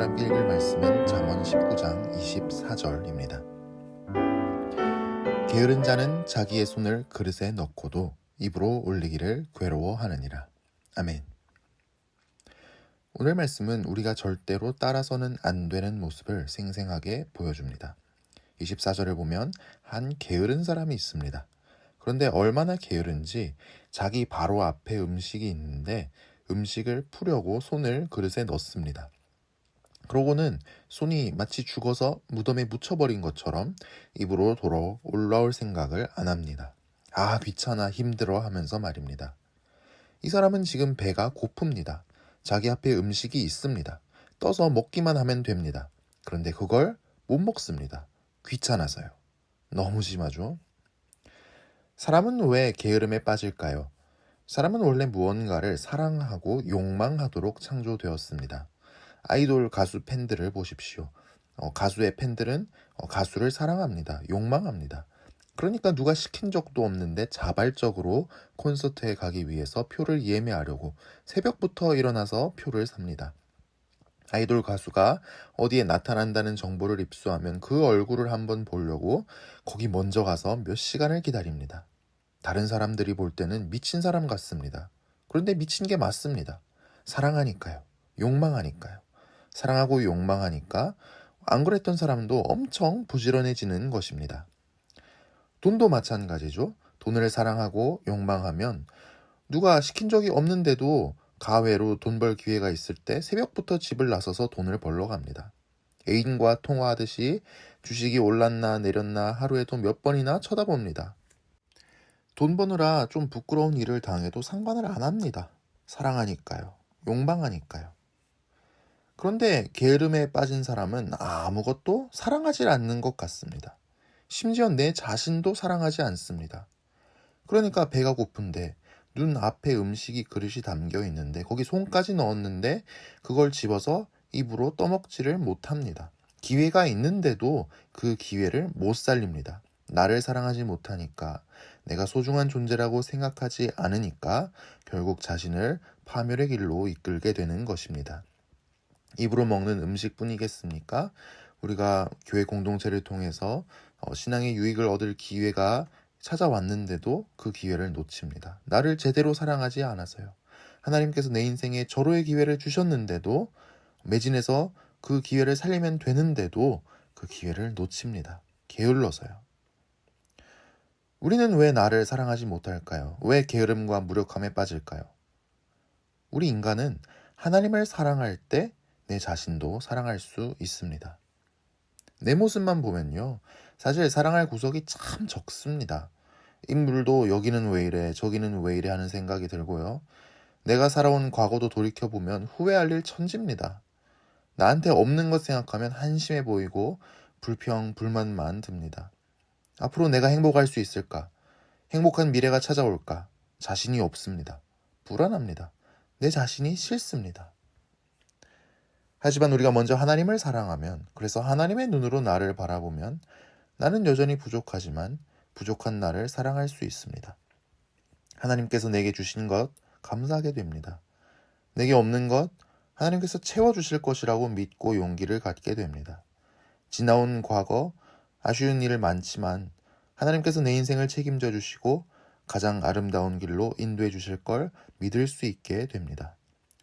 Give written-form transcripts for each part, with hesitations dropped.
함께 읽을 말씀은 잠언 19장 24절입니다. 게으른 자는 자기의 손을 그릇에 넣고도 입으로 올리기를 괴로워하느니라. 아멘. 오늘 말씀은 우리가 절대로 따라서는 안 되는 모습을 생생하게 보여줍니다. 24절을 보면 한 게으른 사람이 있습니다. 그런데 얼마나 게으른지 자기 바로 앞에 음식이 있는데 음식을 푸려고 손을 그릇에 넣습니다. 그러고는 손이 마치 죽어서 무덤에 묻혀버린 것처럼 입으로 돌아 올라올 생각을 안 합니다. 아, 귀찮아, 힘들어 하면서 말입니다. 이 사람은 지금 배가 고픕니다. 자기 앞에 음식이 있습니다. 떠서 먹기만 하면 됩니다. 그런데 그걸 못 먹습니다. 귀찮아서요. 너무 심하죠? 사람은 왜 게으름에 빠질까요? 사람은 원래 무언가를 사랑하고 욕망하도록 창조되었습니다. 아이돌 가수 팬들을 보십시오. 가수의 팬들은 가수를 사랑합니다. 욕망합니다. 그러니까 누가 시킨 적도 없는데 자발적으로 콘서트에 가기 위해서 표를 예매하려고 새벽부터 일어나서 표를 삽니다. 아이돌 가수가 어디에 나타난다는 정보를 입수하면 그 얼굴을 한번 보려고 거기 먼저 가서 몇 시간을 기다립니다. 다른 사람들이 볼 때는 미친 사람 같습니다. 그런데 미친 게 맞습니다. 사랑하니까요. 욕망하니까요. 사랑하고 욕망하니까 안 그랬던 사람도 엄청 부지런해지는 것입니다. 돈도 마찬가지죠. 돈을 사랑하고 욕망하면 누가 시킨 적이 없는데도 가외로 돈 벌 기회가 있을 때 새벽부터 집을 나서서 돈을 벌러 갑니다. 애인과 통화하듯이 주식이 올랐나 내렸나 하루에도 몇 번이나 쳐다봅니다. 돈 버느라 좀 부끄러운 일을 당해도 상관을 안 합니다. 사랑하니까요. 욕망하니까요. 그런데 게으름에 빠진 사람은 아무것도 사랑하지 않는 것 같습니다. 심지어 내 자신도 사랑하지 않습니다. 그러니까 배가 고픈데 눈 앞에 음식이 그릇이 담겨 있는데 거기 손까지 넣었는데 그걸 집어서 입으로 떠먹지를 못합니다. 기회가 있는데도 그 기회를 못 살립니다. 나를 사랑하지 못하니까, 내가 소중한 존재라고 생각하지 않으니까 결국 자신을 파멸의 길로 이끌게 되는 것입니다. 입으로 먹는 음식뿐이겠습니까? 우리가 교회 공동체를 통해서 신앙의 유익을 얻을 기회가 찾아왔는데도 그 기회를 놓칩니다. 나를 제대로 사랑하지 않아서요. 하나님께서 내 인생에 절호의 기회를 주셨는데도 매진해서 그 기회를 살리면 되는데도 그 기회를 놓칩니다. 게을러서요. 우리는 왜 나를 사랑하지 못할까요? 왜 게으름과 무력함에 빠질까요? 우리 인간은 하나님을 사랑할 때 내 자신도 사랑할 수 있습니다. 내 모습만 보면요, 사실 사랑할 구석이 참 적습니다. 인물도 여기는 왜 이래 저기는 왜 이래 하는 생각이 들고요. 내가 살아온 과거도 돌이켜보면 후회할 일 천지입니다. 나한테 없는 것 생각하면 한심해 보이고 불평, 불만만 듭니다. 앞으로 내가 행복할 수 있을까? 행복한 미래가 찾아올까? 자신이 없습니다. 불안합니다. 내 자신이 싫습니다. 하지만 우리가 먼저 하나님을 사랑하면, 그래서 하나님의 눈으로 나를 바라보면 나는 여전히 부족하지만 부족한 나를 사랑할 수 있습니다. 하나님께서 내게 주신 것 감사하게 됩니다. 내게 없는 것 하나님께서 채워주실 것이라고 믿고 용기를 갖게 됩니다. 지나온 과거 아쉬운 일 많지만 하나님께서 내 인생을 책임져 주시고 가장 아름다운 길로 인도해 주실 걸 믿을 수 있게 됩니다.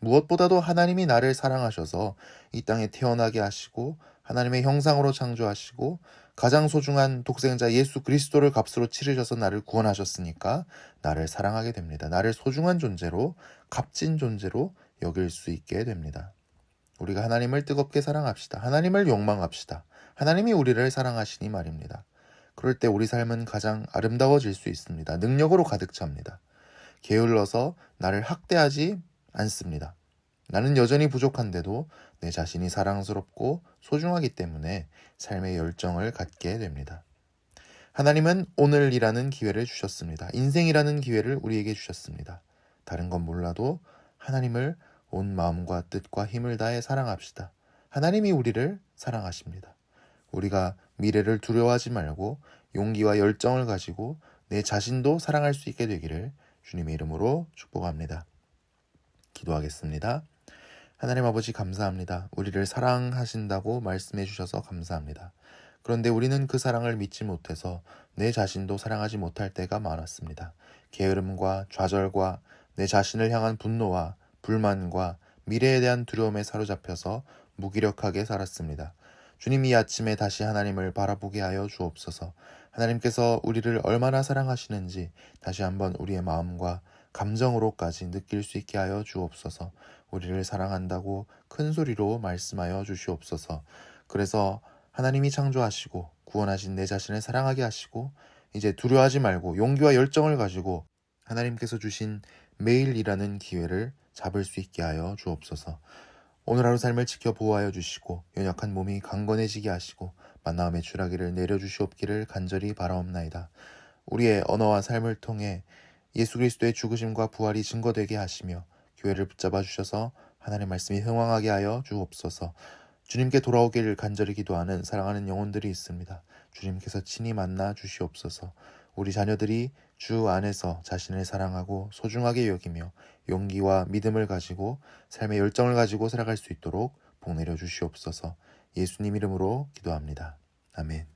무엇보다도 하나님이 나를 사랑하셔서 이 땅에 태어나게 하시고 하나님의 형상으로 창조하시고 가장 소중한 독생자 예수 그리스도를 값으로 치르셔서 나를 구원하셨으니까 나를 사랑하게 됩니다. 나를 소중한 존재로, 값진 존재로 여길 수 있게 됩니다. 우리가 하나님을 뜨겁게 사랑합시다. 하나님을 욕망합시다. 하나님이 우리를 사랑하시니 말입니다. 그럴 때 우리 삶은 가장 아름다워질 수 있습니다. 능력으로 가득 찹니다. 게을러서 나를 학대하지 않습니다. 나는 여전히 부족한데도 내 자신이 사랑스럽고 소중하기 때문에 삶의 열정을 갖게 됩니다. 하나님은 오늘이라는 기회를 주셨습니다. 인생이라는 기회를 우리에게 주셨습니다. 다른 건 몰라도 하나님을 온 마음과 뜻과 힘을 다해 사랑합시다. 하나님이 우리를 사랑하십니다. 우리가 미래를 두려워하지 말고 용기와 열정을 가지고 내 자신도 사랑할 수 있게 되기를 주님의 이름으로 축복합니다. 기도하겠습니다. 하나님 아버지 감사합니다. 우리를 사랑하신다고 말씀해 주셔서 감사합니다. 그런데 우리는 그 사랑을 믿지 못해서 내 자신도 사랑하지 못할 때가 많았습니다. 게으름과 좌절과 내 자신을 향한 분노와 불만과 미래에 대한 두려움에 사로잡혀서 무기력하게 살았습니다. 주님, 이 아침에 다시 하나님을 바라보게 하여 주옵소서. 하나님께서 우리를 얼마나 사랑하시는지 다시 한번 우리의 마음과 감정으로까지 느낄 수 있게 하여 주옵소서. 우리를 사랑한다고 큰 소리로 말씀하여 주시옵소서. 그래서 하나님이 창조하시고 구원하신 내 자신을 사랑하게 하시고 이제 두려워하지 말고 용기와 열정을 가지고 하나님께서 주신 매일 일하는 기회를 잡을 수 있게 하여 주옵소서. 오늘 하루 삶을 지켜 보호하여 주시고 연약한 몸이 강건해지게 하시고 만나음의 주라기를 내려주시옵기를 간절히 바라옵나이다. 우리의 언어와 삶을 통해 예수 그리스도의 죽으심과 부활이 증거되게 하시며 교회를 붙잡아 주셔서 하나님의 말씀이 흥왕하게 하여 주옵소서. 주님께 돌아오기를 간절히 기도하는 사랑하는 영혼들이 있습니다. 주님께서 친히 만나 주시옵소서. 우리 자녀들이 주 안에서 자신을 사랑하고 소중하게 여기며 용기와 믿음을 가지고 삶의 열정을 가지고 살아갈 수 있도록 복 내려 주시옵소서. 예수님 이름으로 기도합니다. 아멘.